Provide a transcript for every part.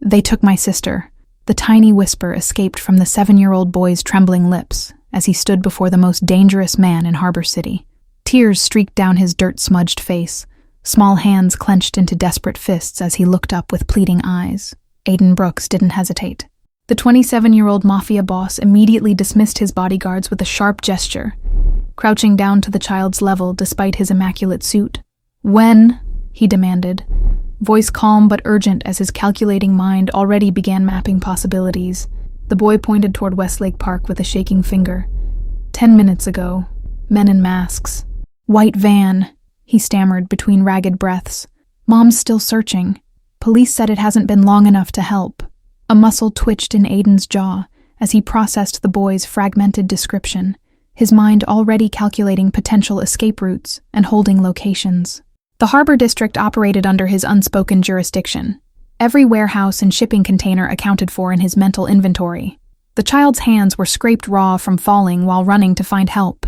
They took my sister. The tiny whisper escaped from the 7-year-old boy's trembling lips as he stood before the most dangerous man in Harbor City. Tears streaked down his dirt-smudged face. Small hands clenched into desperate fists as he looked up with pleading eyes. Aiden Brooks didn't hesitate. The 27-year-old mafia boss immediately dismissed his bodyguards with a sharp gesture, crouching down to the child's level despite his immaculate suit. "When?" he demanded, voice calm but urgent as his calculating mind already began mapping possibilities. The boy pointed toward Westlake Park with a shaking finger. 10 minutes ago. Men in masks. White van, he stammered between ragged breaths. Mom's still searching. Police said it hasn't been long enough to help. A muscle twitched in Aiden's jaw as he processed the boy's fragmented description, his mind already calculating potential escape routes and holding locations. The Harbor District operated under his unspoken jurisdiction, every warehouse and shipping container accounted for in his mental inventory. The child's hands were scraped raw from falling while running to find help,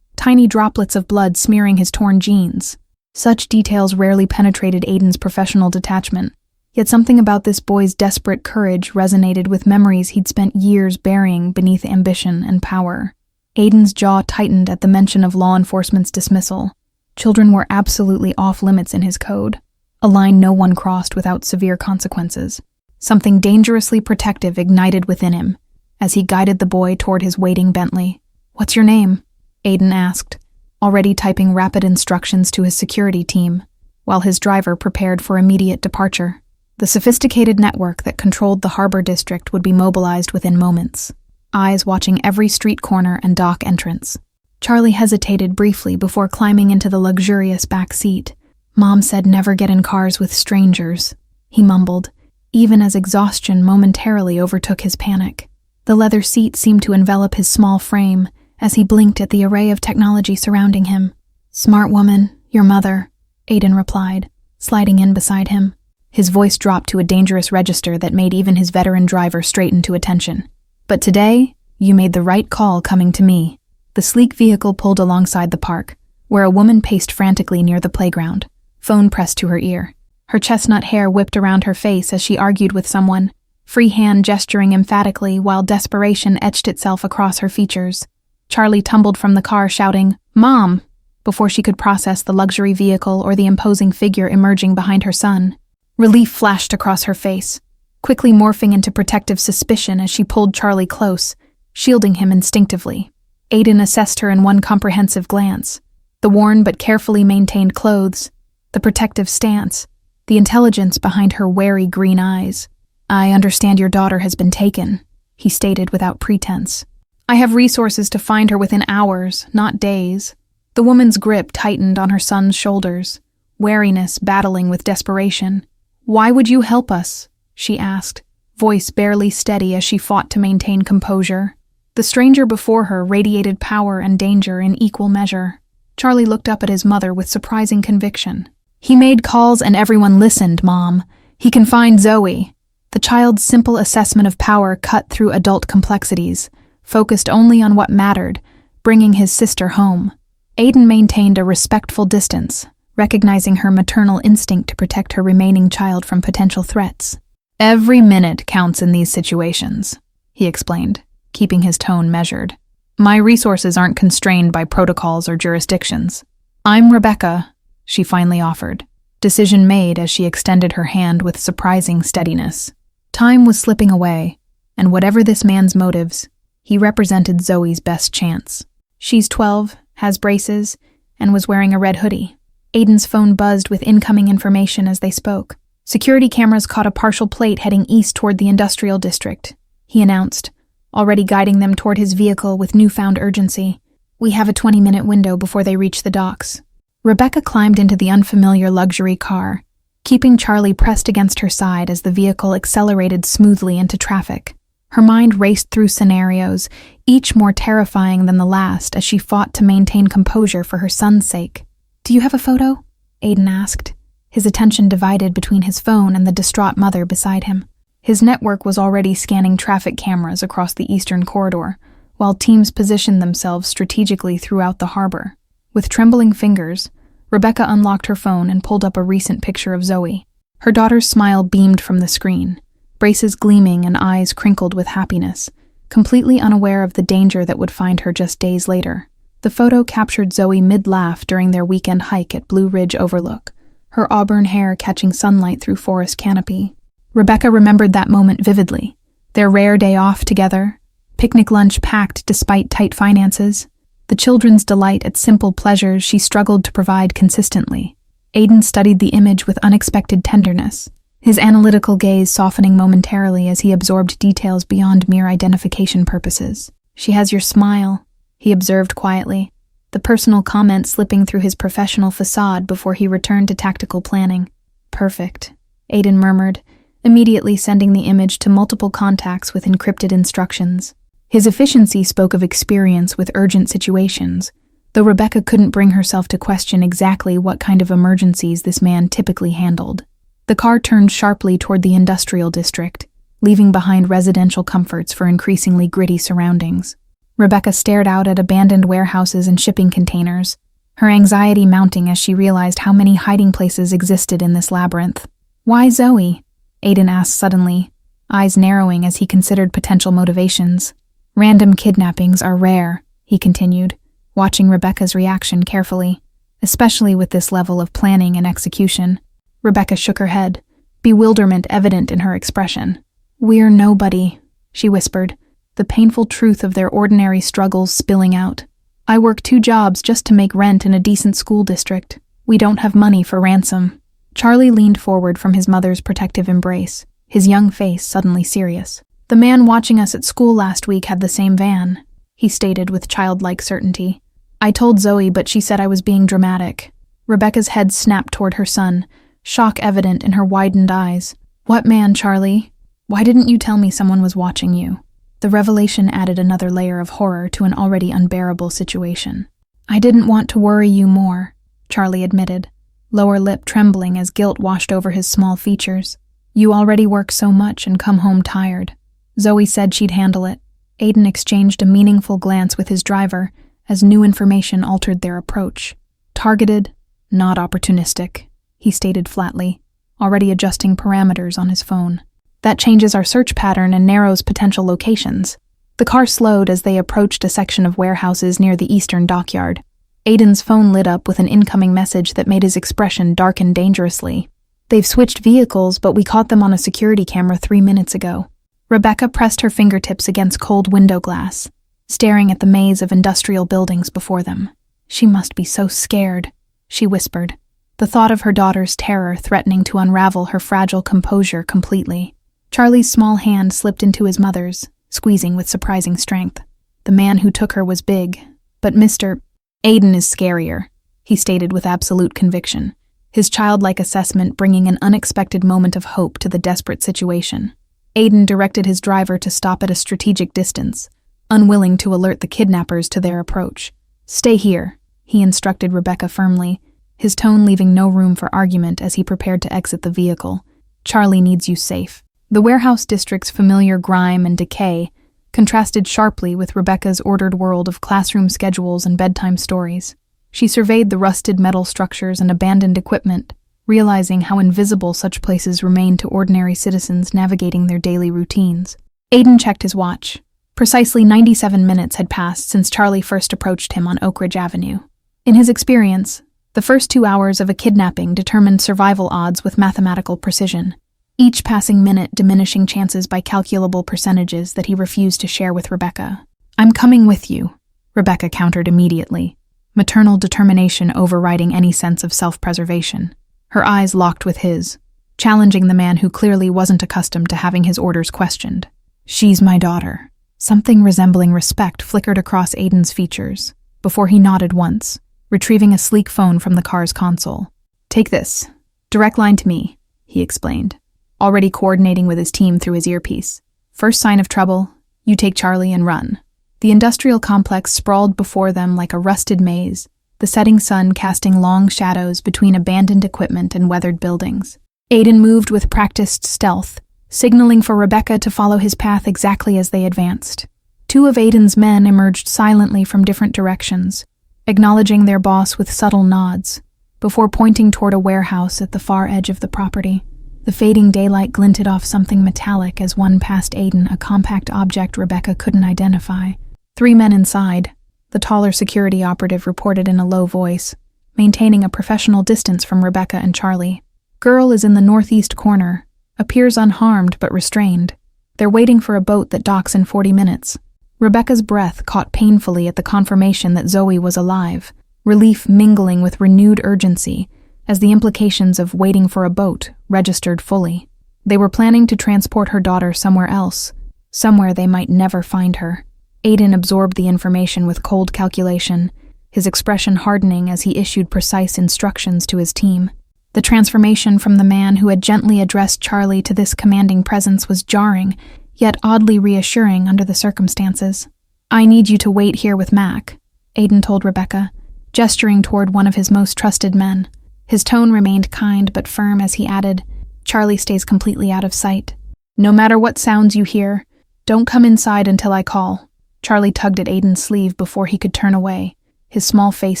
tiny droplets of blood smearing his torn jeans. Such details rarely penetrated Aiden's professional detachment, yet something about this boy's desperate courage resonated with memories he'd spent years burying beneath ambition and power. Aiden's jaw tightened at the mention of law enforcement's dismissal. Children were absolutely off-limits in his code, a line no one crossed without severe consequences. Something dangerously protective ignited within him as he guided the boy toward his waiting Bentley. "What's your name?" Aiden asked, already typing rapid instructions to his security team, while his driver prepared for immediate departure. The sophisticated network that controlled the Harbor District would be mobilized within moments, eyes watching every street corner and dock entrance. Charlie hesitated briefly before climbing into the luxurious back seat. "Mom said never get in cars with strangers," he mumbled, even as exhaustion momentarily overtook his panic. The leather seat seemed to envelop his small frame as he blinked at the array of technology surrounding him. "Smart woman, your mother," Aiden replied, sliding in beside him. His voice dropped to a dangerous register that made even his veteran driver straighten to attention. "But today, you made the right call coming to me." The sleek vehicle pulled alongside the park, where a woman paced frantically near the playground, phone pressed to her ear. Her chestnut hair whipped around her face as she argued with someone, free hand gesturing emphatically while desperation etched itself across her features. Charlie tumbled from the car shouting, "Mom!" before she could process the luxury vehicle or the imposing figure emerging behind her son. Relief flashed across her face, quickly morphing into protective suspicion as she pulled Charlie close, shielding him instinctively. Aiden assessed her in one comprehensive glance. The worn but carefully maintained clothes, the protective stance, the intelligence behind her wary green eyes. "I understand your daughter has been taken," he stated without pretense. "I have resources to find her within hours, not days." The woman's grip tightened on her son's shoulders, wariness battling with desperation. "Why would you help us?" she asked, voice barely steady as she fought to maintain composure. The stranger before her radiated power and danger in equal measure. Charlie looked up at his mother with surprising conviction. "He made calls and everyone listened, Mom. He can find Zoe." The child's simple assessment of power cut through adult complexities, focused only on what mattered, bringing his sister home. Aiden maintained a respectful distance, recognizing her maternal instinct to protect her remaining child from potential threats. "Every minute counts in these situations," he explained, keeping his tone measured. "My resources aren't constrained by protocols or jurisdictions. I'm Rebecca," she finally offered, decision made as she extended her hand with surprising steadiness. Time was slipping away, and whatever this man's motives, he represented Zoe's best chance. "She's 12, has braces, and was wearing a red hoodie." Aiden's phone buzzed with incoming information as they spoke. Security cameras caught a partial plate heading east toward the industrial district, he announced, already guiding them toward his vehicle with newfound urgency. "We have a 20-minute window before they reach the docks." Rebecca climbed into the unfamiliar luxury car, keeping Charlie pressed against her side as the vehicle accelerated smoothly into traffic. Her mind raced through scenarios, each more terrifying than the last as she fought to maintain composure for her son's sake. "Do you have a photo?" Aiden asked, his attention divided between his phone and the distraught mother beside him. His network was already scanning traffic cameras across the eastern corridor, while teams positioned themselves strategically throughout the harbor. With trembling fingers, Rebecca unlocked her phone and pulled up a recent picture of Zoe. Her daughter's smile beamed from the screen, braces gleaming and eyes crinkled with happiness, completely unaware of the danger that would find her just days later. The photo captured Zoe mid-laugh during their weekend hike at Blue Ridge Overlook, her auburn hair catching sunlight through forest canopy. Rebecca remembered that moment vividly. Their rare day off together, picnic lunch packed despite tight finances, the children's delight at simple pleasures she struggled to provide consistently. Aiden studied the image with unexpected tenderness, his analytical gaze softening momentarily as he absorbed details beyond mere identification purposes. "She has your smile," he observed quietly, the personal comment slipping through his professional facade before he returned to tactical planning. "Perfect," Aiden murmured, immediately sending the image to multiple contacts with encrypted instructions. His efficiency spoke of experience with urgent situations, though Rebecca couldn't bring herself to question exactly what kind of emergencies this man typically handled. The car turned sharply toward the industrial district, leaving behind residential comforts for increasingly gritty surroundings. Rebecca stared out at abandoned warehouses and shipping containers, her anxiety mounting as she realized how many hiding places existed in this labyrinth. "Why Zoe?" Aiden asked suddenly, eyes narrowing as he considered potential motivations. "Random kidnappings are rare," he continued, watching Rebecca's reaction carefully, especially with this level of planning and execution. Rebecca shook her head, bewilderment evident in her expression. "We're nobody," she whispered, the painful truth of their ordinary struggles spilling out. "I work 2 jobs just to make rent in a decent school district. We don't have money for ransom." Charlie leaned forward from his mother's protective embrace, his young face suddenly serious. "The man watching us at school last week had the same van," he stated with childlike certainty. "I told Zoe, but she said I was being dramatic." Rebecca's head snapped toward her son, shock evident in her widened eyes. "What man, Charlie? Why didn't you tell me someone was watching you?" The revelation added another layer of horror to an already unbearable situation. "I didn't want to worry you more," Charlie admitted, lower lip trembling as guilt washed over his small features. "You already work so much and come home tired." Zoe said she'd handle it. Aiden exchanged a meaningful glance with his driver as new information altered their approach. "Targeted, not opportunistic," he stated flatly, already adjusting parameters on his phone. "That changes our search pattern and narrows potential locations." The car slowed as they approached a section of warehouses near the eastern dockyard. Aiden's phone lit up with an incoming message that made his expression darken dangerously. "They've switched vehicles, but we caught them on a security camera 3 minutes ago." Rebecca pressed her fingertips against cold window glass, staring at the maze of industrial buildings before them. "She must be so scared," she whispered, the thought of her daughter's terror threatening to unravel her fragile composure completely. Charlie's small hand slipped into his mother's, squeezing with surprising strength. "The man who took her was big, but Mr. Aiden is scarier," he stated with absolute conviction, his childlike assessment bringing an unexpected moment of hope to the desperate situation. Aiden directed his driver to stop at a strategic distance, unwilling to alert the kidnappers to their approach. "Stay here," he instructed Rebecca firmly, his tone leaving no room for argument as he prepared to exit the vehicle. "Charlie needs you safe." The warehouse district's familiar grime and decay contrasted sharply with Rebecca's ordered world of classroom schedules and bedtime stories. She surveyed the rusted metal structures and abandoned equipment, realizing how invisible such places remain to ordinary citizens navigating their daily routines. Aiden checked his watch. Precisely 97 minutes had passed since Charlie first approached him on Oak Ridge Avenue. In his experience, the first 2 hours of a kidnapping determined survival odds with mathematical precision, each passing minute diminishing chances by calculable percentages that he refused to share with Rebecca. "I'm coming with you," Rebecca countered immediately, maternal determination overriding any sense of self-preservation. Her eyes locked with his, challenging the man who clearly wasn't accustomed to having his orders questioned. "She's my daughter." Something resembling respect flickered across Aiden's features, before he nodded once, retrieving a sleek phone from the car's console. "Take this. Direct line to me," he explained, already coordinating with his team through his earpiece. "First sign of trouble, you take Charlie and run." The industrial complex sprawled before them like a rusted maze, the setting sun casting long shadows between abandoned equipment and weathered buildings. Aiden moved with practiced stealth, signaling for Rebecca to follow his path exactly as they advanced. 2 of Aiden's men emerged silently from different directions, acknowledging their boss with subtle nods, before pointing toward a warehouse at the far edge of the property. The fading daylight glinted off something metallic as one passed Aiden, a compact object Rebecca couldn't identify. 3 men inside, the taller security operative reported in a low voice, maintaining a professional distance from Rebecca and Charlie. Girl is in the northeast corner, appears unharmed but restrained. They're waiting for a boat that docks in 40 minutes. Rebecca's breath caught painfully at the confirmation that Zoe was alive, relief mingling with renewed urgency as the implications of waiting for a boat registered fully. They were planning to transport her daughter somewhere else, somewhere they might never find her. Aiden absorbed the information with cold calculation, his expression hardening as he issued precise instructions to his team. The transformation from the man who had gently addressed Charlie to this commanding presence was jarring, yet oddly reassuring under the circumstances. "I need you to wait here with Mac," Aiden told Rebecca, gesturing toward one of his most trusted men. His tone remained kind but firm as he added, "Charlie stays completely out of sight. No matter what sounds you hear, don't come inside until I call." Charlie tugged at Aiden's sleeve before he could turn away, his small face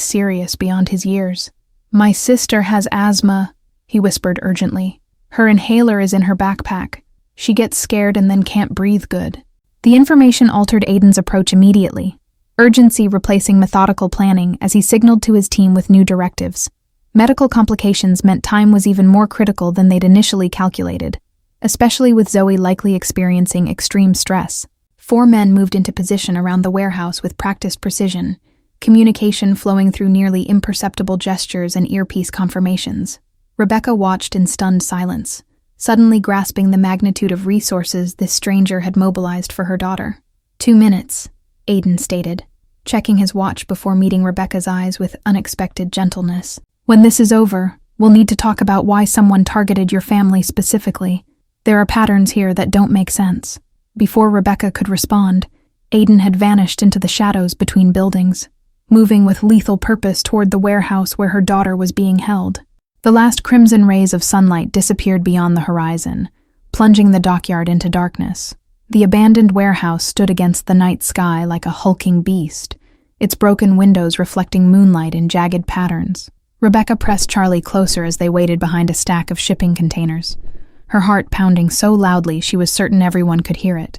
serious beyond his years. "My sister has asthma," he whispered urgently. "Her inhaler is in her backpack. She gets scared and then can't breathe good." The information altered Aiden's approach immediately, urgency replacing methodical planning as he signaled to his team with new directives. Medical complications meant time was even more critical than they'd initially calculated, especially with Zoe likely experiencing extreme stress. 4 men moved into position around the warehouse with practiced precision, communication flowing through nearly imperceptible gestures and earpiece confirmations. Rebecca watched in stunned silence, suddenly grasping the magnitude of resources this stranger had mobilized for her daughter. 2 minutes, Aiden stated, checking his watch before meeting Rebecca's eyes with unexpected gentleness. "When this is over, we'll need to talk about why someone targeted your family specifically. There are patterns here that don't make sense." Before Rebecca could respond, Aiden had vanished into the shadows between buildings, moving with lethal purpose toward the warehouse where her daughter was being held. The last crimson rays of sunlight disappeared beyond the horizon, plunging the dockyard into darkness. The abandoned warehouse stood against the night sky like a hulking beast, its broken windows reflecting moonlight in jagged patterns. Rebecca pressed Charlie closer as they waited behind a stack of shipping containers, her heart pounding so loudly she was certain everyone could hear it.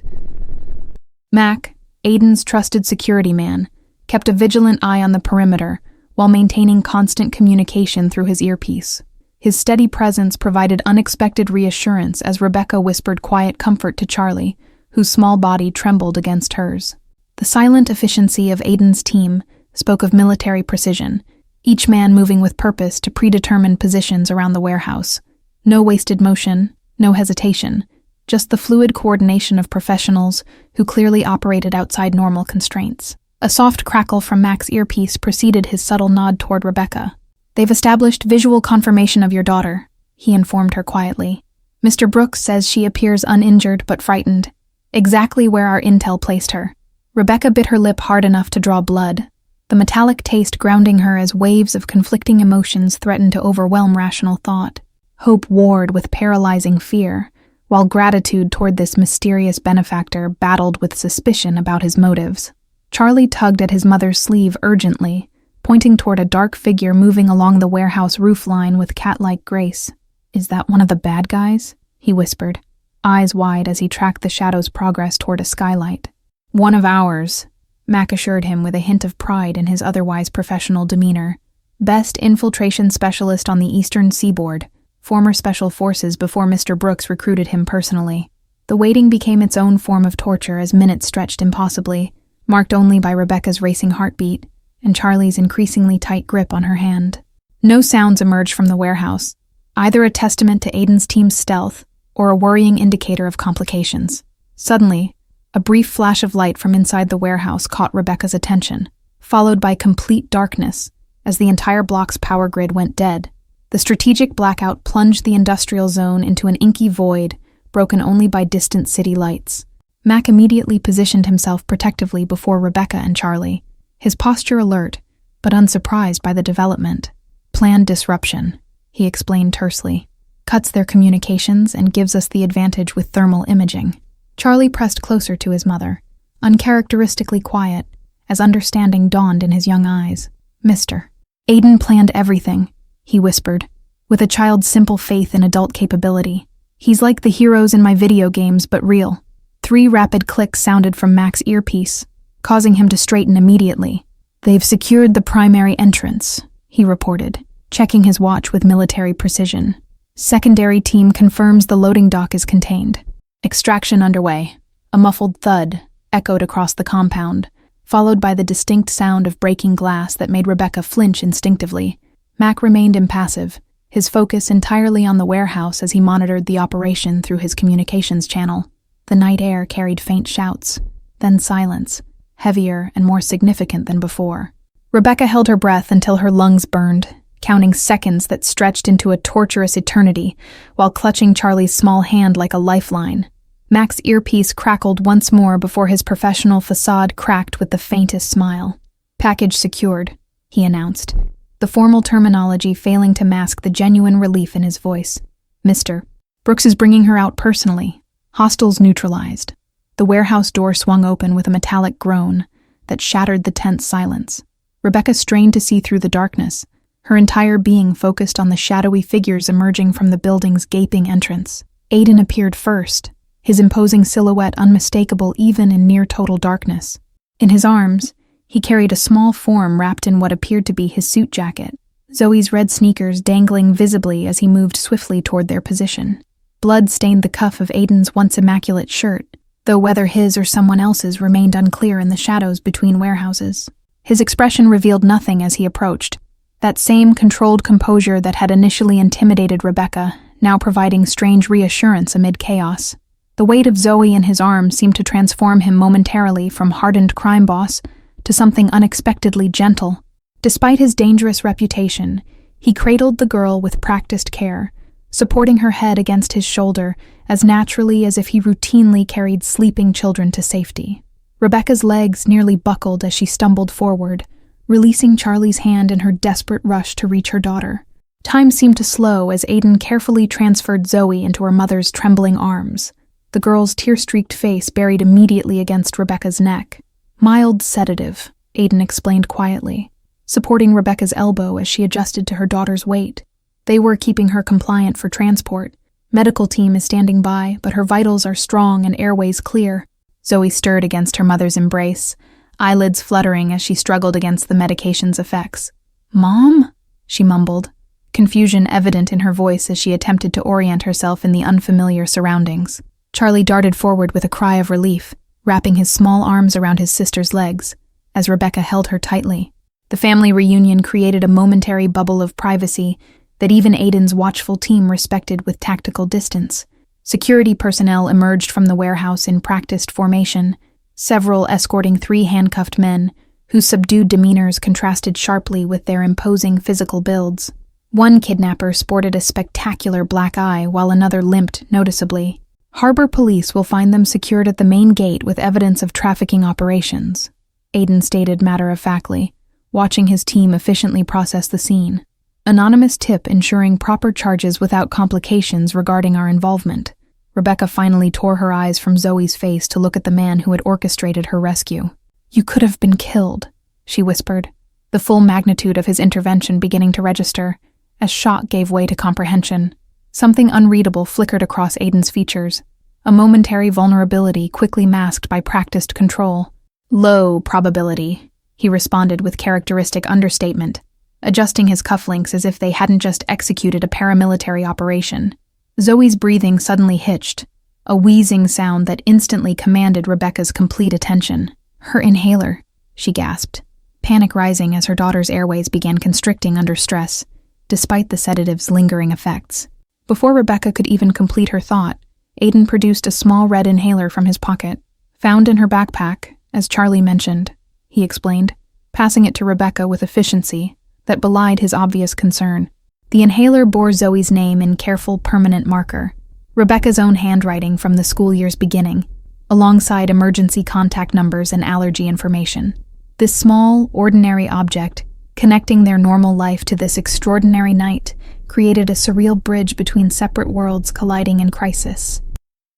Mac, Aiden's trusted security man, kept a vigilant eye on the perimeter while maintaining constant communication through his earpiece. His steady presence provided unexpected reassurance as Rebecca whispered quiet comfort to Charlie, whose small body trembled against hers. The silent efficiency of Aiden's team spoke of military precision, each man moving with purpose to predetermined positions around the warehouse. No wasted motion, no hesitation, just the fluid coordination of professionals who clearly operated outside normal constraints. A soft crackle from Mac's earpiece preceded his subtle nod toward Rebecca. "They've established visual confirmation of your daughter," he informed her quietly. "Mr. Brooks says she appears uninjured but frightened, exactly where our intel placed her." Rebecca bit her lip hard enough to draw blood, the metallic taste grounding her as waves of conflicting emotions threatened to overwhelm rational thought. Hope warred with paralyzing fear, while gratitude toward this mysterious benefactor battled with suspicion about his motives. Charlie tugged at his mother's sleeve urgently, pointing toward a dark figure moving along the warehouse roofline with cat-like grace. "Is that one of the bad guys?" he whispered, eyes wide as he tracked the shadow's progress toward a skylight. "One of ours," Mac assured him with a hint of pride in his otherwise professional demeanor. "Best infiltration specialist on the eastern seaboard, former special forces before Mr. Brooks recruited him personally." The waiting became its own form of torture as minutes stretched impossibly, marked only by Rebecca's racing heartbeat and Charlie's increasingly tight grip on her hand. No sounds emerged from the warehouse, either a testament to Aiden's team's stealth or a worrying indicator of complications. Suddenly, a brief flash of light from inside the warehouse caught Rebecca's attention, followed by complete darkness as the entire block's power grid went dead. The strategic blackout plunged the industrial zone into an inky void, broken only by distant city lights. Mac immediately positioned himself protectively before Rebecca and Charlie, his posture alert, but unsurprised by the development. "Planned disruption," he explained tersely. "Cuts their communications and gives us the advantage with thermal imaging." Charlie pressed closer to his mother, uncharacteristically quiet, as understanding dawned in his young eyes. "Mr. Aiden planned everything," he whispered, with a child's simple faith in adult capability. He's like the heroes in my video games, but real. 3 rapid clicks sounded from Mac's earpiece, causing him to straighten immediately. They've secured the primary entrance, he reported, checking his watch with military precision. Secondary team confirms the loading dock is contained. Extraction underway. A muffled thud echoed across the compound, followed by the distinct sound of breaking glass that made Rebecca flinch instinctively. Mac remained impassive, his focus entirely on the warehouse as he monitored the operation through his communications channel. The night air carried faint shouts, then silence, heavier and more significant than before. Rebecca held her breath until her lungs burned, counting seconds that stretched into a torturous eternity while clutching Charlie's small hand like a lifeline. Mac's earpiece crackled once more before his professional facade cracked with the faintest smile. Package secured, he announced, the formal terminology failing to mask the genuine relief in his voice. Mr. Brooks is bringing her out personally. Hostiles neutralized. The warehouse door swung open with a metallic groan that shattered the tense silence. Rebecca strained to see through the darkness, her entire being focused on the shadowy figures emerging from the building's gaping entrance. Aiden appeared first, his imposing silhouette unmistakable even in near-total darkness. In his arms, he carried a small form wrapped in what appeared to be his suit jacket, Zoe's red sneakers dangling visibly as he moved swiftly toward their position. Blood stained the cuff of Aiden's once immaculate shirt, though whether his or someone else's remained unclear in the shadows between warehouses. His expression revealed nothing as he approached, that same controlled composure that had initially intimidated Rebecca, now providing strange reassurance amid chaos. The weight of Zoe in his arms seemed to transform him momentarily from hardened crime boss to something unexpectedly gentle. Despite his dangerous reputation, he cradled the girl with practiced care, supporting her head against his shoulder as naturally as if he routinely carried sleeping children to safety. Rebecca's legs nearly buckled as she stumbled forward, releasing Charlie's hand in her desperate rush to reach her daughter. Time seemed to slow as Aiden carefully transferred Zoe into her mother's trembling arms, the girl's tear-streaked face buried immediately against Rebecca's neck. Mild sedative, Aiden explained quietly, supporting Rebecca's elbow as she adjusted to her daughter's weight. They were keeping her compliant for transport. Medical team is standing by, but her vitals are strong and airways clear. Zoe stirred against her mother's embrace, eyelids fluttering as she struggled against the medication's effects. "Mom?" she mumbled, confusion evident in her voice as she attempted to orient herself in the unfamiliar surroundings. Charlie darted forward with a cry of relief, wrapping his small arms around his sister's legs, as Rebecca held her tightly. The family reunion created a momentary bubble of privacy that even Aiden's watchful team respected with tactical distance. Security personnel emerged from the warehouse in practiced formation, several escorting 3 handcuffed men, whose subdued demeanors contrasted sharply with their imposing physical builds. One kidnapper sported a spectacular black eye while another limped noticeably. Harbor police will find them secured at the main gate with evidence of trafficking operations, Aiden stated matter-of-factly, watching his team efficiently process the scene. Anonymous tip ensuring proper charges without complications regarding our involvement. Rebecca finally tore her eyes from Zoe's face to look at the man who had orchestrated her rescue. "You could have been killed," she whispered, the full magnitude of his intervention beginning to register, as shock gave way to comprehension. Something unreadable flickered across Aiden's features, a momentary vulnerability quickly masked by practiced control. "Low probability," he responded with characteristic understatement, adjusting his cufflinks as if they hadn't just executed a paramilitary operation. Zoe's breathing suddenly hitched, a wheezing sound that instantly commanded Rebecca's complete attention. "Her inhaler," she gasped, panic rising as her daughter's airways began constricting under stress, despite the sedative's lingering effects. Before Rebecca could even complete her thought, Aiden produced a small red inhaler from his pocket. "Found in her backpack, as Charlie mentioned," he explained, passing it to Rebecca with efficiency that belied his obvious concern. The inhaler bore Zoe's name in careful permanent marker, Rebecca's own handwriting from the school year's beginning, alongside emergency contact numbers and allergy information. This small, ordinary object, connecting their normal life to this extraordinary night, created a surreal bridge between separate worlds colliding in crisis.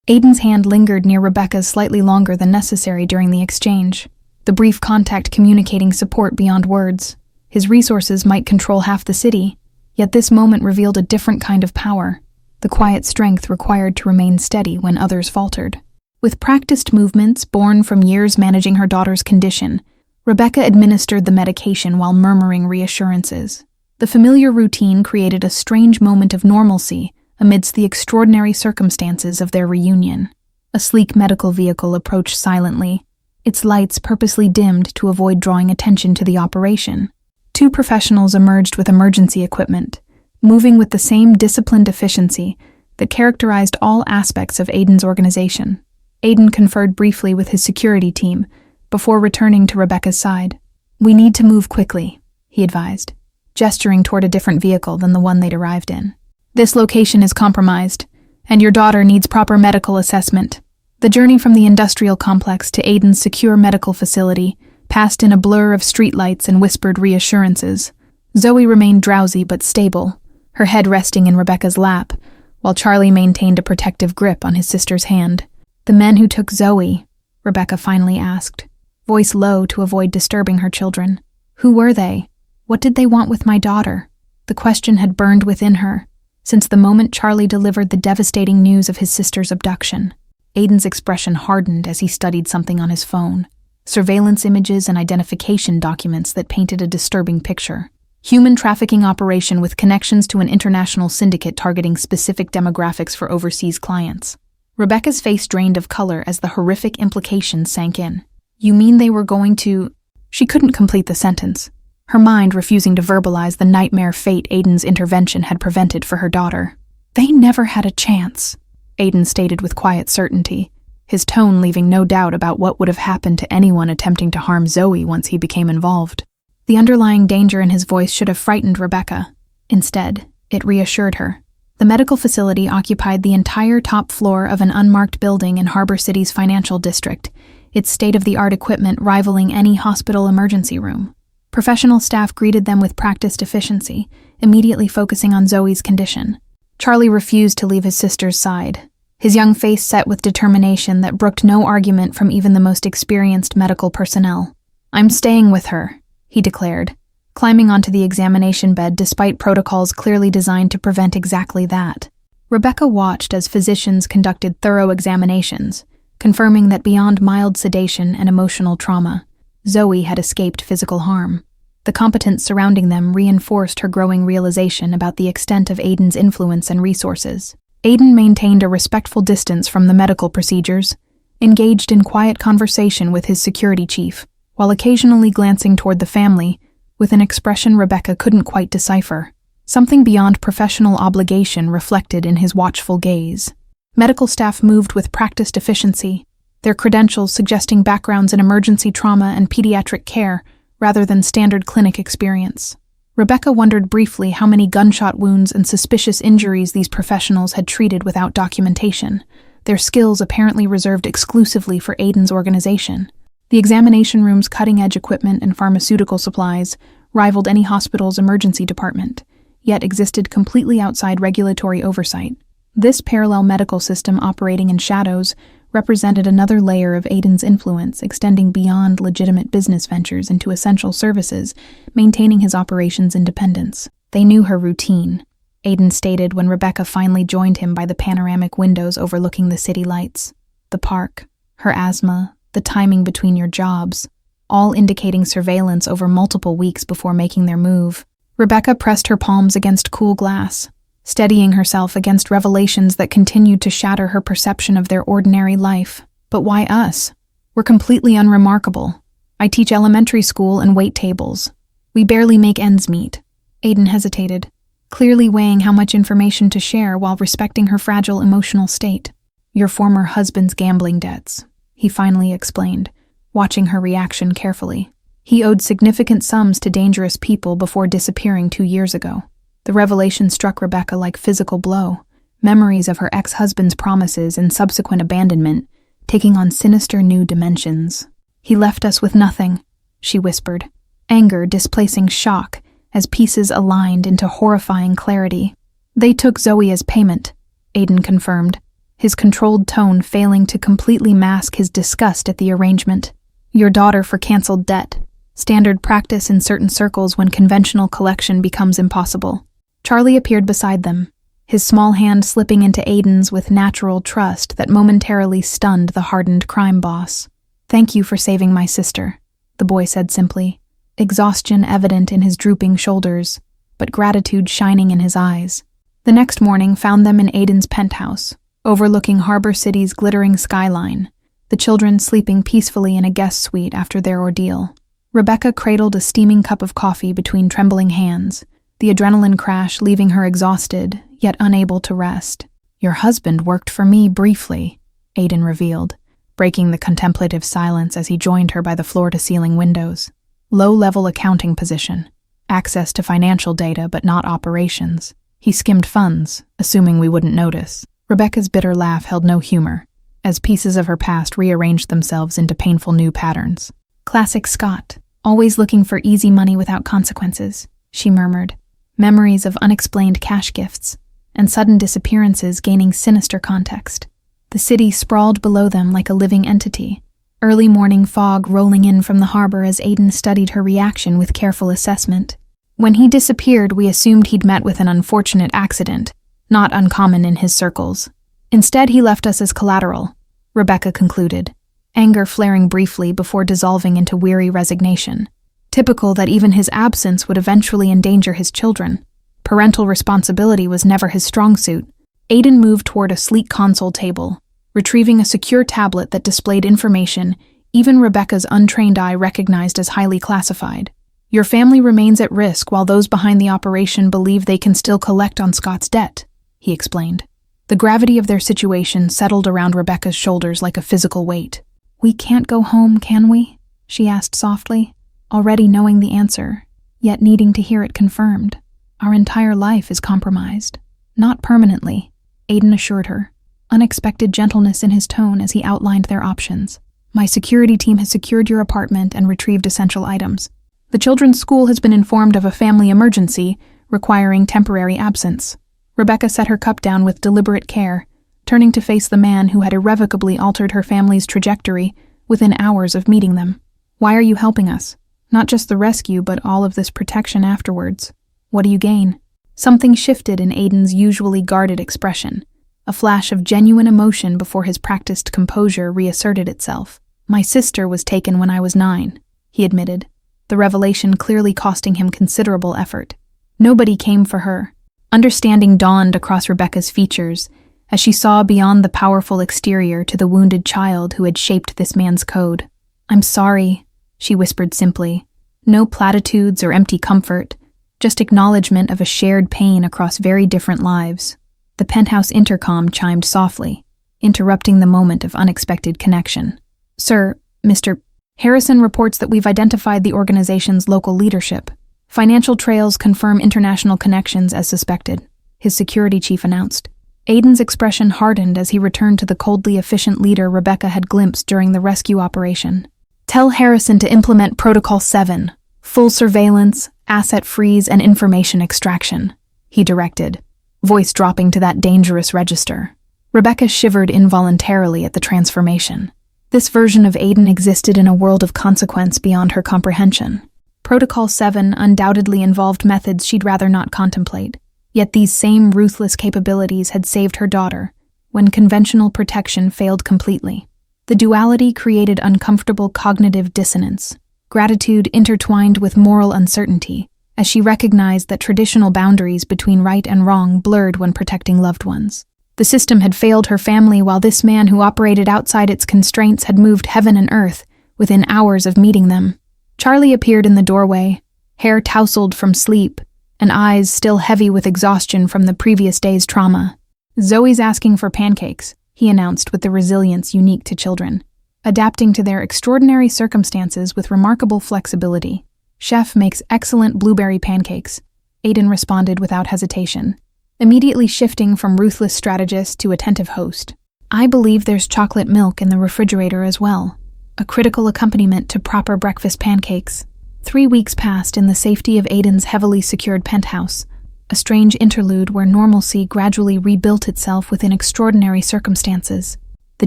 Aiden's hand lingered near Rebecca's slightly longer than necessary during the exchange, the brief contact communicating support beyond words. His resources might control half the city, yet this moment revealed a different kind of power, the quiet strength required to remain steady when others faltered. With practiced movements born from years managing her daughter's condition, Rebecca administered the medication while murmuring reassurances. The familiar routine created a strange moment of normalcy amidst the extraordinary circumstances of their reunion. A sleek medical vehicle approached silently, its lights purposely dimmed to avoid drawing attention to the operation. Two professionals emerged with emergency equipment, moving with the same disciplined efficiency that characterized all aspects of Aiden's organization. Aiden conferred briefly with his security team before returning to Rebecca's side. "We need to move quickly," he advised, gesturing toward a different vehicle than the one they'd arrived in. "This location is compromised, and your daughter needs proper medical assessment." The journey from the industrial complex to Aiden's secure medical facility passed in a blur of streetlights and whispered reassurances. Zoe remained drowsy but stable, her head resting in Rebecca's lap, while Charlie maintained a protective grip on his sister's hand. "The men who took Zoe," Rebecca finally asked, voice low to avoid disturbing her children. "Who were they? What did they want with my daughter?" The question had burned within her since the moment Charlie delivered the devastating news of his sister's abduction. Aiden's expression hardened as he studied something on his phone. Surveillance images and identification documents that painted a disturbing picture. Human trafficking operation with connections to an international syndicate targeting specific demographics for overseas clients. Rebecca's face drained of color as the horrific implications sank in. "You mean they were going to—" She couldn't complete the sentence, her mind refusing to verbalize the nightmare fate Aiden's intervention had prevented for her daughter. "They never had a chance," Aiden stated with quiet certainty, his tone leaving no doubt about what would have happened to anyone attempting to harm Zoe once he became involved. The underlying danger in his voice should have frightened Rebecca. Instead, it reassured her. The medical facility occupied the entire top floor of an unmarked building in Harbor City's financial district, its state-of-the-art equipment rivaling any hospital emergency room. Professional staff greeted them with practiced efficiency, immediately focusing on Zoe's condition. Charlie refused to leave his sister's side, his young face set with determination that brooked no argument from even the most experienced medical personnel. "I'm staying with her," he declared, climbing onto the examination bed despite protocols clearly designed to prevent exactly that. Rebecca watched as physicians conducted thorough examinations, confirming that beyond mild sedation and emotional trauma, Zoe had escaped physical harm. The competence surrounding them reinforced her growing realization about the extent of Aiden's influence and resources. Aiden maintained a respectful distance from the medical procedures, engaged in quiet conversation with his security chief, while occasionally glancing toward the family with an expression Rebecca couldn't quite decipher. Something beyond professional obligation reflected in his watchful gaze. Medical staff moved with practiced efficiency, their credentials suggesting backgrounds in emergency trauma and pediatric care rather than standard clinic experience. Rebecca wondered briefly how many gunshot wounds and suspicious injuries these professionals had treated without documentation, their skills apparently reserved exclusively for Aiden's organization. The examination room's cutting-edge equipment and pharmaceutical supplies rivaled any hospital's emergency department, yet existed completely outside regulatory oversight. This parallel medical system operating in shadows represented another layer of Aiden's influence extending beyond legitimate business ventures into essential services, maintaining his operations' independence. "They knew her routine," Aiden stated when Rebecca finally joined him by the panoramic windows overlooking the city lights. "The park, her asthma, the timing between your jobs, all indicating surveillance over multiple weeks before making their move." Rebecca pressed her palms against cool glass, steadying herself against revelations that continued to shatter her perception of their ordinary life. "But why us? We're completely unremarkable. I teach elementary school and wait tables. We barely make ends meet." Aiden hesitated, clearly weighing how much information to share while respecting her fragile emotional state. "Your former husband's gambling debts," he finally explained, watching her reaction carefully. "He owed significant sums to dangerous people before disappearing 2 years ago." The revelation struck Rebecca like physical blow, memories of her ex-husband's promises and subsequent abandonment taking on sinister new dimensions. "He left us with nothing," she whispered, anger displacing shock as pieces aligned into horrifying clarity. "They took Zoe as payment," Aiden confirmed, his controlled tone failing to completely mask his disgust at the arrangement. "Your daughter for canceled debt. Standard practice in certain circles when conventional collection becomes impossible." Charlie appeared beside them, his small hand slipping into Aiden's with natural trust that momentarily stunned the hardened crime boss. "Thank you for saving my sister," the boy said simply, exhaustion evident in his drooping shoulders, but gratitude shining in his eyes. The next morning found them in Aiden's penthouse, overlooking Harbor City's glittering skyline, the children sleeping peacefully in a guest suite after their ordeal. Rebecca cradled a steaming cup of coffee between trembling hands, the adrenaline crash leaving her exhausted, yet unable to rest. "Your husband worked for me briefly," Aiden revealed, breaking the contemplative silence as he joined her by the floor-to-ceiling windows. "Low-level accounting position. Access to financial data but not operations. He skimmed funds, assuming we wouldn't notice." Rebecca's bitter laugh held no humor, as pieces of her past rearranged themselves into painful new patterns. "Classic Scott, always looking for easy money without consequences," she murmured, memories of unexplained cash gifts and sudden disappearances gaining sinister context. The city sprawled below them like a living entity, early morning fog rolling in from the harbor as Aiden studied her reaction with careful assessment. "When he disappeared, we assumed he'd met with an unfortunate accident, not uncommon in his circles. Instead, he left us as collateral," Rebecca concluded, anger flaring briefly before dissolving into weary resignation. Typical that even his absence would eventually endanger his children. Parental responsibility was never his strong suit. Aiden moved toward a sleek console table, retrieving a secure tablet that displayed information even Rebecca's untrained eye recognized as highly classified. "Your family remains at risk while those behind the operation believe they can still collect on Scott's debt," he explained. The gravity of their situation settled around Rebecca's shoulders like a physical weight. "We can't go home, can we?" she asked softly, already knowing the answer, yet needing to hear it confirmed. "Our entire life is compromised." "Not permanently," Aiden assured her, unexpected gentleness in his tone as he outlined their options. "My security team has secured your apartment and retrieved essential items. The children's school has been informed of a family emergency requiring temporary absence." Rebecca set her cup down with deliberate care, turning to face the man who had irrevocably altered her family's trajectory within hours of meeting them. "Why are you helping us? Not just the rescue, but all of this protection afterwards. What do you gain?" Something shifted in Aiden's usually guarded expression, a flash of genuine emotion before his practiced composure reasserted itself. "My sister was taken when I was 9, he admitted, the revelation clearly costing him considerable effort. Nobody came for her. Understanding dawned across Rebecca's features as she saw beyond the powerful exterior to the wounded child who had shaped this man's code. "I'm sorry," she whispered simply. No platitudes or empty comfort, just acknowledgement of a shared pain across very different lives. The penthouse intercom chimed softly, interrupting the moment of unexpected connection. "Sir, Mr. Harrison reports that we've identified the organization's local leadership. Financial trails confirm international connections as suspected," his security chief announced. Aiden's expression hardened as he returned to the coldly efficient leader Rebecca had glimpsed during the rescue operation. "Tell Harrison to implement Protocol 7, full surveillance, asset freeze, and information extraction," he directed, voice dropping to that dangerous register. Rebecca shivered involuntarily at the transformation. This version of Aiden existed in a world of consequence beyond her comprehension. Protocol 7 undoubtedly involved methods she'd rather not contemplate, yet these same ruthless capabilities had saved her daughter when conventional protection failed completely. The duality created uncomfortable cognitive dissonance, gratitude intertwined with moral uncertainty, as she recognized that traditional boundaries between right and wrong blurred when protecting loved ones. The system had failed her family while this man who operated outside its constraints had moved heaven and earth within hours of meeting them. Charlie appeared in the doorway, hair tousled from sleep, and eyes still heavy with exhaustion from the previous day's trauma. "Zoe's asking for pancakes," he announced with the resilience unique to children, adapting to their extraordinary circumstances with remarkable flexibility. "Chef makes excellent blueberry pancakes," Aiden responded without hesitation, immediately shifting from ruthless strategist to attentive host. "I believe there's chocolate milk in the refrigerator as well, a critical accompaniment to proper breakfast pancakes." 3 weeks passed in the safety of Aiden's heavily secured penthouse, a strange interlude where normalcy gradually rebuilt itself within extraordinary circumstances. The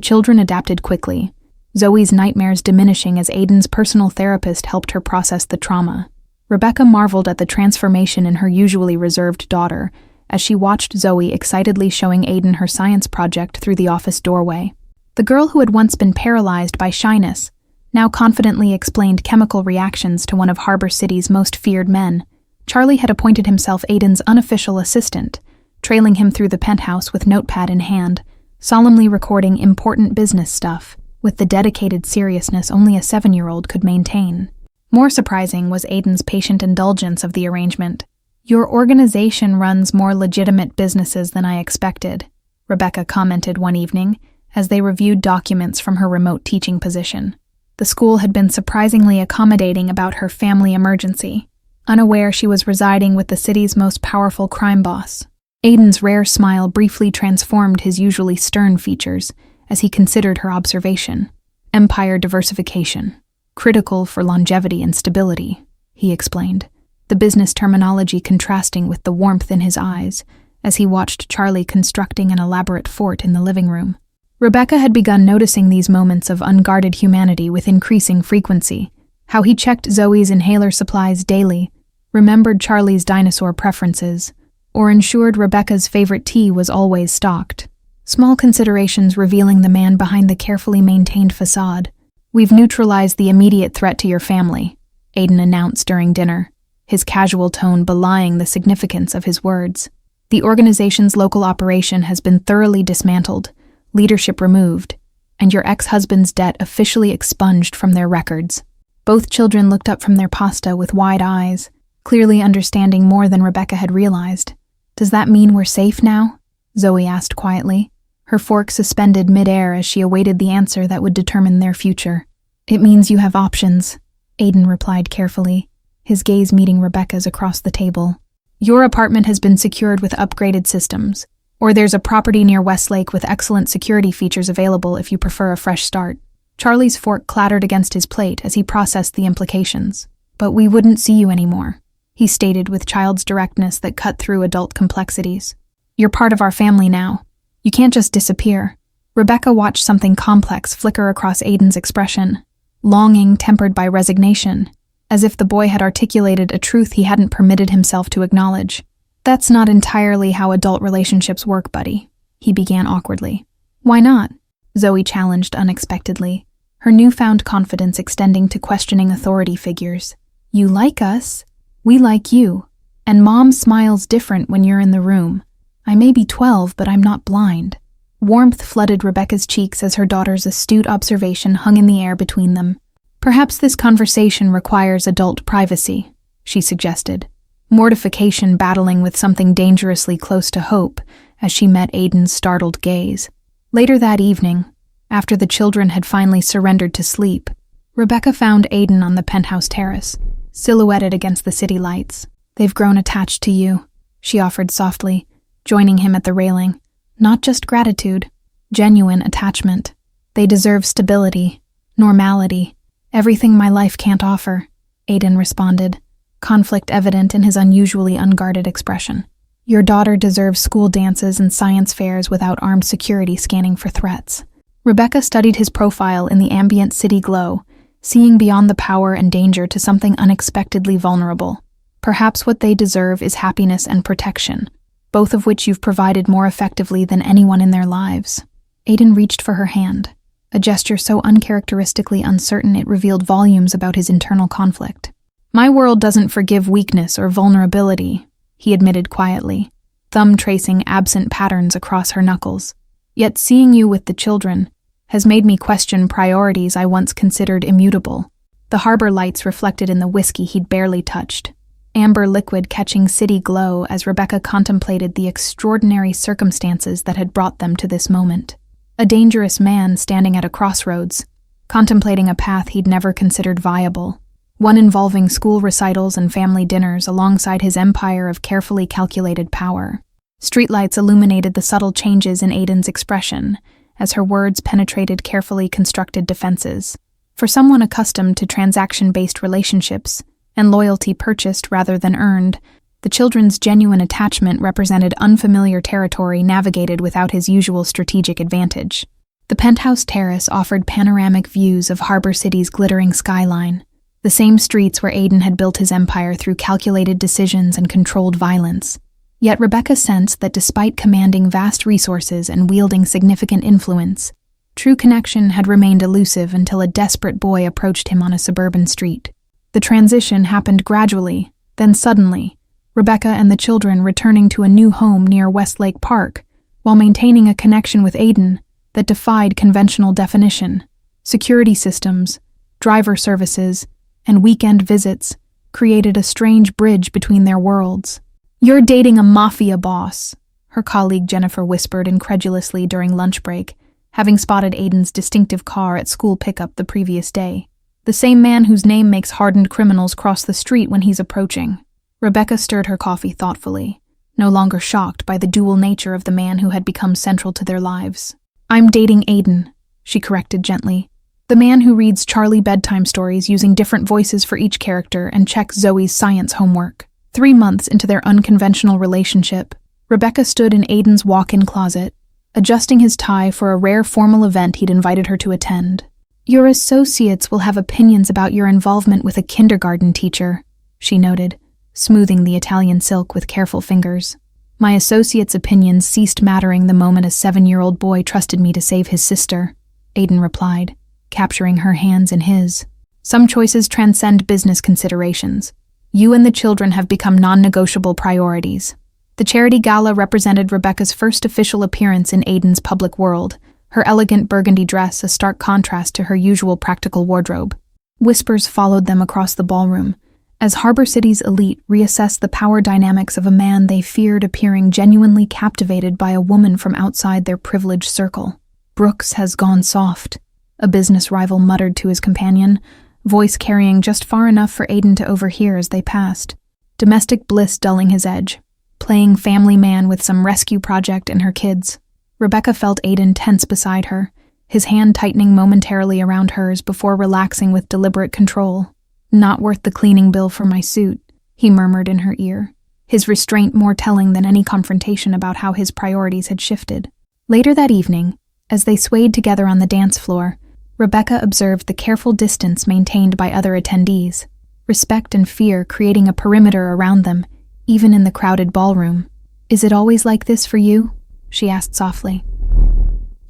children adapted quickly, Zoe's nightmares diminishing as Aiden's personal therapist helped her process the trauma. Rebecca marveled at the transformation in her usually reserved daughter as she watched Zoe excitedly showing Aiden her science project through the office doorway. The girl who had once been paralyzed by shyness now confidently explained chemical reactions to one of Harbor City's most feared men. Charlie had appointed himself Aiden's unofficial assistant, trailing him through the penthouse with notepad in hand, solemnly recording important business stuff, with the dedicated seriousness only a 7-year-old could maintain. More surprising was Aiden's patient indulgence of the arrangement. "Your organization runs more legitimate businesses than I expected," Rebecca commented one evening as they reviewed documents from her remote teaching position. The school had been surprisingly accommodating about her family emergency, unaware she was residing with the city's most powerful crime boss. Aiden's rare smile briefly transformed his usually stern features as he considered her observation. "Empire diversification. Critical for longevity and stability," he explained, the business terminology contrasting with the warmth in his eyes as he watched Charlie constructing an elaborate fort in the living room. Rebecca had begun noticing these moments of unguarded humanity with increasing frequency, how he checked Zoe's inhaler supplies daily, remembered Charlie's dinosaur preferences, or ensured Rebecca's favorite tea was always stocked. Small considerations revealing the man behind the carefully maintained facade. "We've neutralized the immediate threat to your family," Aiden announced during dinner, his casual tone belying the significance of his words. "The organization's local operation has been thoroughly dismantled, leadership removed, and your ex-husband's debt officially expunged from their records." Both children looked up from their pasta with wide eyes, clearly understanding more than Rebecca had realized. "Does that mean we're safe now?" Zoe asked quietly, her fork suspended mid-air as she awaited the answer that would determine their future. "It means you have options," Aiden replied carefully, his gaze meeting Rebecca's across the table. "Your apartment has been secured with upgraded systems, or there's a property near Westlake with excellent security features available if you prefer a fresh start." Charlie's fork clattered against his plate as he processed the implications. "But we wouldn't see you anymore," he stated with child's directness that cut through adult complexities. "You're part of our family now. You can't just disappear." Rebecca watched something complex flicker across Aiden's expression, longing tempered by resignation, as if the boy had articulated a truth he hadn't permitted himself to acknowledge. "That's not entirely how adult relationships work, buddy," he began awkwardly. "Why not?" Zoe challenged unexpectedly, her newfound confidence extending to questioning authority figures. "You like us, we like you, and Mom smiles different when you're in the room. I may be 12, but I'm not blind." Warmth flooded Rebecca's cheeks as her daughter's astute observation hung in the air between them. "Perhaps this conversation requires adult privacy," she suggested, mortification battling with something dangerously close to hope as she met Aiden's startled gaze. Later that evening, after the children had finally surrendered to sleep, Rebecca found Aiden on the penthouse terrace, silhouetted against the city lights. "They've grown attached to you," she offered softly, joining him at the railing. "Not just gratitude, genuine attachment. They deserve stability, normality, everything my life can't offer," Aiden responded, conflict evident in his unusually unguarded expression. "Your daughter deserves school dances and science fairs without armed security scanning for threats." Rebecca studied his profile in the ambient city glow, seeing beyond the power and danger to something unexpectedly vulnerable. "Perhaps what they deserve is happiness and protection, both of which you've provided more effectively than anyone in their lives." Aiden reached for her hand, a gesture so uncharacteristically uncertain it revealed volumes about his internal conflict. "My world doesn't forgive weakness or vulnerability," he admitted quietly, thumb tracing absent patterns across her knuckles. "Yet seeing you with the children has made me question priorities I once considered immutable." The harbor lights reflected in the whiskey he'd barely touched, amber liquid catching city glow as Rebecca contemplated the extraordinary circumstances that had brought them to this moment. A dangerous man standing at a crossroads, contemplating a path he'd never considered viable, one involving school recitals and family dinners alongside his empire of carefully calculated power. Streetlights illuminated the subtle changes in Aiden's expression as her words penetrated carefully constructed defenses. For someone accustomed to transaction-based relationships and loyalty purchased rather than earned, the children's genuine attachment represented unfamiliar territory navigated without his usual strategic advantage. The penthouse terrace offered panoramic views of Harbor City's glittering skyline, the same streets where Aiden had built his empire through calculated decisions and controlled violence. Yet Rebecca sensed that despite commanding vast resources and wielding significant influence, true connection had remained elusive until a desperate boy approached him on a suburban street. The transition happened gradually, then suddenly, Rebecca and the children returning to a new home near Westlake Park, while maintaining a connection with Aiden that defied conventional definition. Security systems, driver services, and weekend visits created a strange bridge between their worlds. "You're dating a mafia boss," her colleague Jennifer whispered incredulously during lunch break, having spotted Aiden's distinctive car at school pickup the previous day. "The same man whose name makes hardened criminals cross the street when he's approaching." Rebecca stirred her coffee thoughtfully, no longer shocked by the dual nature of the man who had become central to their lives. "I'm dating Aiden," she corrected gently. "The man who reads Charlie bedtime stories using different voices for each character and checks Zoe's science homework." 3 months into their unconventional relationship, Rebecca stood in Aiden's walk-in closet, adjusting his tie for a rare formal event he'd invited her to attend. "Your associates will have opinions about your involvement with a kindergarten teacher," she noted, smoothing the Italian silk with careful fingers. "My associates' opinions ceased mattering the moment a 7-year-old boy trusted me to save his sister," Aiden replied, capturing her hands in his. "Some choices transcend business considerations. You and the children have become non-negotiable priorities." The charity gala represented Rebecca's first official appearance in Aiden's public world, her elegant burgundy dress a stark contrast to her usual practical wardrobe. Whispers followed them across the ballroom, as Harbor City's elite reassessed the power dynamics of a man they feared appearing genuinely captivated by a woman from outside their privileged circle. "Brooks has gone soft," a business rival muttered to his companion, voice carrying just far enough for Aiden to overhear as they passed. Domestic bliss dulling his edge, playing family man with some rescue project and her kids. Rebecca felt Aiden tense beside her, his hand tightening momentarily around hers before relaxing with deliberate control. "Not worth the cleaning bill for my suit," he murmured in her ear, his restraint more telling than any confrontation about how his priorities had shifted. Later that evening, as they swayed together on the dance floor, Rebecca observed the careful distance maintained by other attendees, respect and fear creating a perimeter around them, even in the crowded ballroom. "Is it always like this for you?" she asked softly.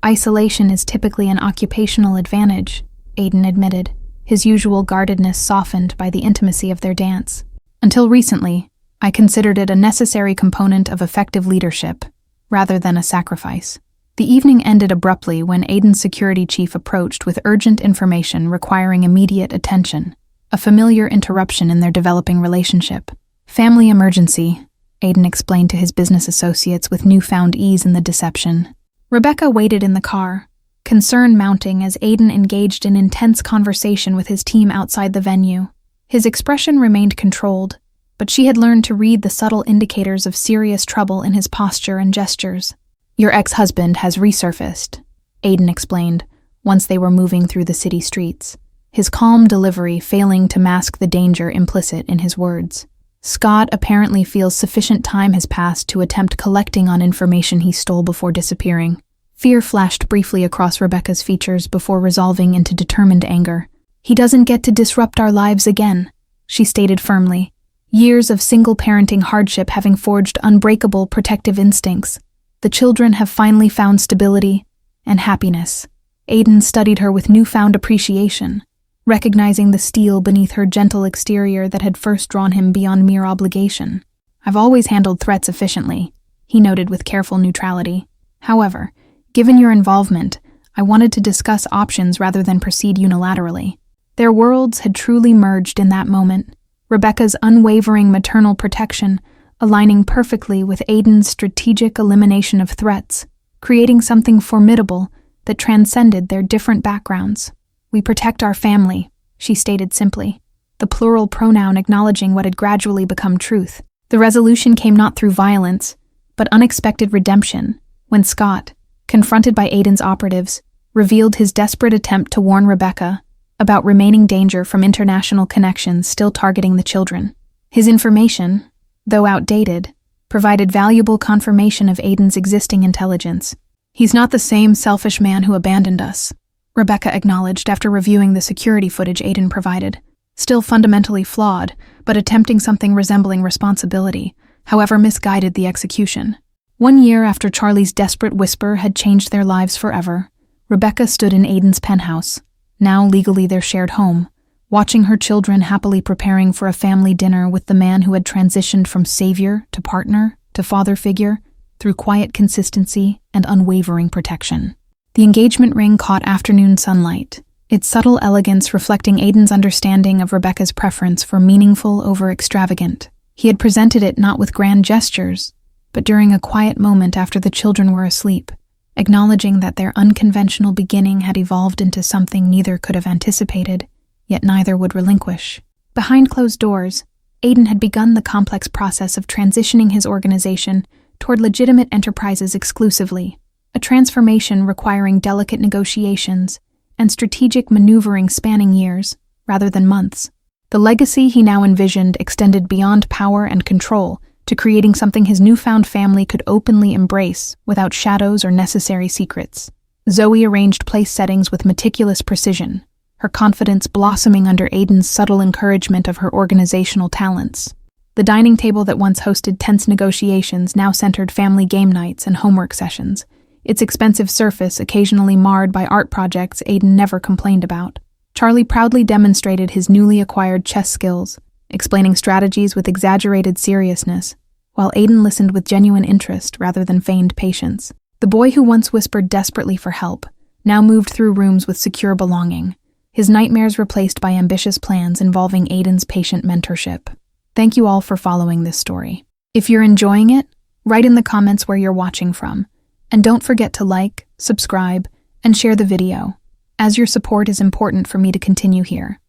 "Isolation is typically an occupational advantage," Aiden admitted, his usual guardedness softened by the intimacy of their dance. "Until recently, I considered it a necessary component of effective leadership, rather than a sacrifice." The evening ended abruptly when Aiden's security chief approached with urgent information requiring immediate attention, a familiar interruption in their developing relationship. "Family emergency," Aiden explained to his business associates with newfound ease in the deception. Rebecca waited in the car, concern mounting as Aiden engaged in intense conversation with his team outside the venue. His expression remained controlled, but she had learned to read the subtle indicators of serious trouble in his posture and gestures. "Your ex-husband has resurfaced," Aiden explained, once they were moving through the city streets, his calm delivery failing to mask the danger implicit in his words. "Scott apparently feels sufficient time has passed to attempt collecting on information he stole before disappearing." Fear flashed briefly across Rebecca's features before resolving into determined anger. "He doesn't get to disrupt our lives again," she stated firmly, years of single-parenting hardship having forged unbreakable protective instincts. "The children have finally found stability and happiness." Aiden studied her with newfound appreciation, recognizing the steel beneath her gentle exterior that had first drawn him beyond mere obligation. "I've always handled threats efficiently," he noted with careful neutrality. "However, given your involvement, I wanted to discuss options rather than proceed unilaterally." Their worlds had truly merged in that moment, Rebecca's unwavering maternal protection aligning perfectly with Aiden's strategic elimination of threats, creating something formidable that transcended their different backgrounds. "We protect our family," she stated simply, the plural pronoun acknowledging what had gradually become truth. The resolution came not through violence, but unexpected redemption, when Scott, confronted by Aiden's operatives, revealed his desperate attempt to warn Rebecca about remaining danger from international connections still targeting the children. His information, though outdated, provided valuable confirmation of Aiden's existing intelligence. "He's not the same selfish man who abandoned us," Rebecca acknowledged after reviewing the security footage Aiden provided. "Still fundamentally flawed, but attempting something resembling responsibility, however misguided the execution. 1 year after Charlie's desperate whisper had changed their lives forever, Rebecca stood in Aiden's penthouse, now legally their shared home, watching her children happily preparing for a family dinner with the man who had transitioned from savior to partner to father figure through quiet consistency and unwavering protection. The engagement ring caught afternoon sunlight, its subtle elegance reflecting Aiden's understanding of Rebecca's preference for meaningful over extravagant. He had presented it not with grand gestures, but during a quiet moment after the children were asleep, acknowledging that their unconventional beginning had evolved into something neither could have anticipated, yet neither would relinquish. Behind closed doors, Aiden had begun the complex process of transitioning his organization toward legitimate enterprises exclusively, a transformation requiring delicate negotiations and strategic maneuvering spanning years, rather than months. The legacy he now envisioned extended beyond power and control to creating something his newfound family could openly embrace without shadows or necessary secrets. Zoe arranged place settings with meticulous precision, her confidence blossoming under Aiden's subtle encouragement of her organizational talents. The dining table that once hosted tense negotiations now centered family game nights and homework sessions, its expensive surface occasionally marred by art projects Aiden never complained about. Charlie proudly demonstrated his newly acquired chess skills, explaining strategies with exaggerated seriousness, while Aiden listened with genuine interest rather than feigned patience. The boy who once whispered desperately for help now moved through rooms with secure belonging, his nightmares replaced by ambitious plans involving Aiden's patient mentorship. Thank you all for following this story. If you're enjoying it, write in the comments where you're watching from, and don't forget to like, subscribe, and share the video, as your support is important for me to continue here.